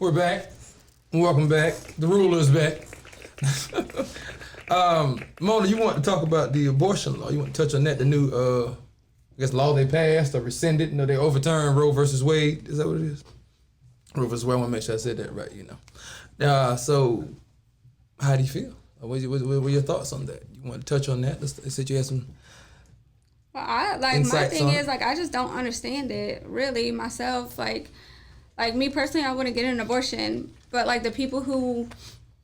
We're back. Welcome back. The ruler is back. Mona, you want to talk about the abortion law. You want to touch on that, the new, I guess, law they passed or rescinded. You know, they overturned Roe versus Wade. Is that what it is? Roe versus Wade. I want to make sure I said that right, you know. So, how do you feel? What were your thoughts on that? You want to touch on that? They said you had some Well, my thing is, I just don't understand it, really, myself. Like me personally, I wouldn't get an abortion. But, like, the people who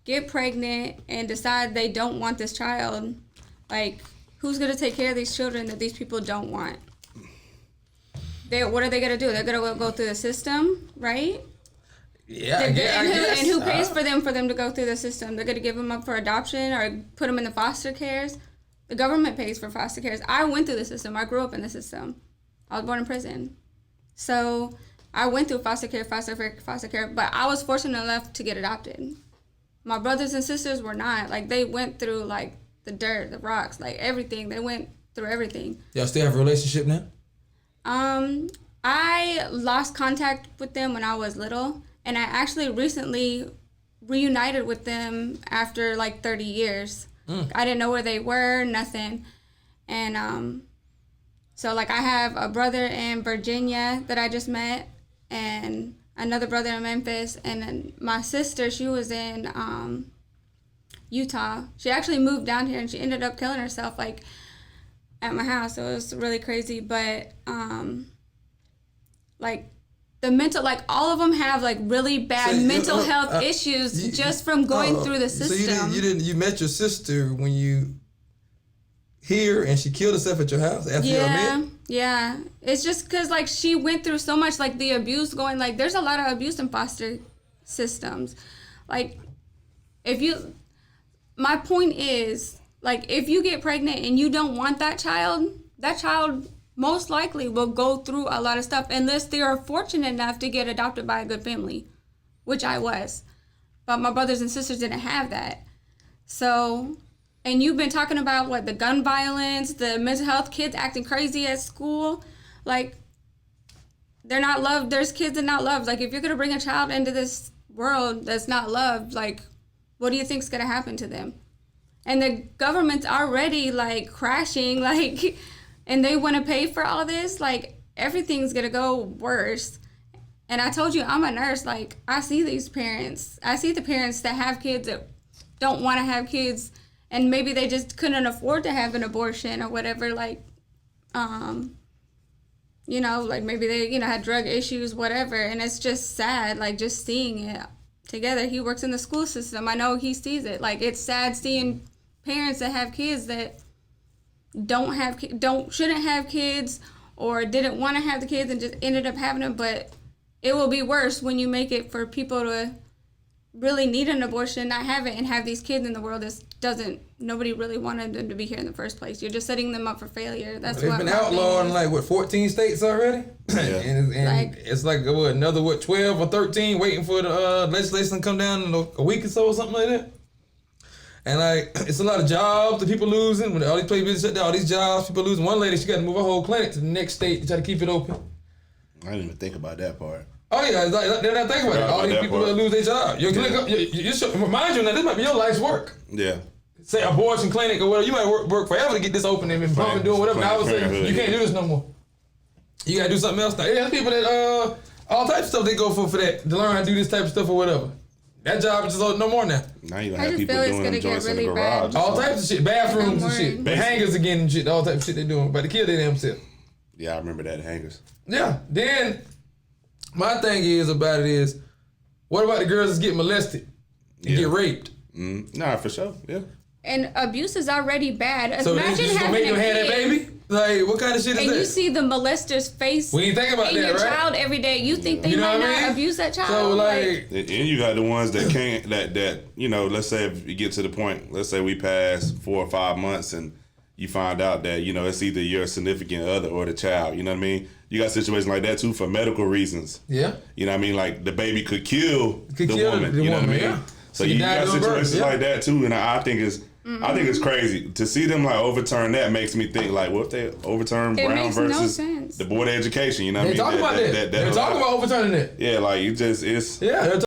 get pregnant and decide they don't want this child, like, who's going to take care of these children that these people don't want? What are they going to do? They're going to go through the system, right? Yeah, I guess. And who pays for them to go through the system? They're going to give them up for adoption or put them in the foster cares? The government pays for foster cares. I went through the system. I grew up in the system. I was born in prison. So I went through foster care, but I was fortunate enough to get adopted. My brothers and sisters were not. Like, they went through, like, the dirt, the rocks, like, everything. They went through everything. Y'all still have a relationship now? I lost contact with them when I was little, and I actually recently reunited with them after, like, 30 years. I didn't know where they were, nothing. And so, like, I have a brother in Virginia that I just met, and another brother in Memphis, and then my sister, she was in Utah. She actually moved down here, and she ended up killing herself, like, at my house. So it was really crazy. But like, the mental, like, all of them have, like, really bad mental health issues just from going through the system. So you met your sister when you here, and she killed herself at your house after y'all met? Yeah. It's just because, like, she went through so much, like, the abuse going, like, there's a lot of abuse in foster systems. Like, my point is, like, if you get pregnant and you don't want that child most likely will go through a lot of stuff unless they are fortunate enough to get adopted by a good family, which I was. But my brothers and sisters didn't have that. So, and you've been talking about, what, the gun violence, the mental health, kids acting crazy at school. Like, they're not loved. There's kids that are not loved. Like, if you're going to bring a child into this world that's not loved, like, what do you think's going to happen to them? And the government's already, like, crashing, like, and they want to pay for all this, like, everything's going to go worse. And I told you, I'm a nurse. Like, I see these parents. I see the parents that have kids that don't want to have kids, and maybe they just couldn't afford to have an abortion or whatever, like, you know, like, maybe they, you know, had drug issues, whatever. And it's just sad, like, just seeing it together. He works in the school system. I know he sees it. Like, it's sad seeing parents that have kids that shouldn't have kids or didn't want to have the kids and just ended up having them. But it will be worse when you make it for people to really need an abortion, not have it, and have these kids in the world that nobody really wanted them to be here in the first place. You're just setting them up for failure. That's they've been outlawed in, like, what, 14 states already? Yeah. and like, it's like, what, another, 12 or 13 waiting for the legislation to come down in a week or so or something like that. And, like, it's a lot of jobs that people losing. When all these places shut down, all these jobs, people losing. One lady, she got to move her whole clinic to the next state to try to keep it open. I didn't even think about that part. Oh, yeah, they're not thinking about it. All these people that lose their job. Your clinic, you should, remind you, now, this might be your life's work. Yeah. Say abortion clinic or whatever. You might work forever to get this open and been pumping, doing whatever. Now all of a sudden, you can't do this no more. You got to do something else now. Yeah, there's people that, all types of stuff they go for that, to learn how to do this type of stuff or whatever. That job is just no more now. Now you have people doing them joints in the garage. All types of shit. Bathrooms and shit. Hangers again and shit. All types of shit they doing. But the kid, they themselves. Yeah, I remember that, hangers. Yeah. Then, my thing about it is, what about the girls that get molested and get raped? Nah, for sure. Yeah. And abuse is already bad. So imagine you just gonna make them have that baby? Like, what kind of shit is that? And you see the molester's face when you think about in that, your right? child every day. You think they might not abuse that child. So, like, and you got the ones that can't, that you know, let's say if you get to the point, let's say we pass 4 or 5 months and you find out that, you know, it's either your significant other or the child, you know what I mean? You got situations like that too for medical reasons. Yeah. You know what I mean? Like, the baby could kill the woman, you know what I mean? Yeah. So you got situations like that too, and I think it's crazy to see them, like, overturn that. Makes me think, like, what if they overturn Brown versus the Board of Education? You know what I mean? They talk about that. They're talking about overturning it. Yeah, like, it's yeah.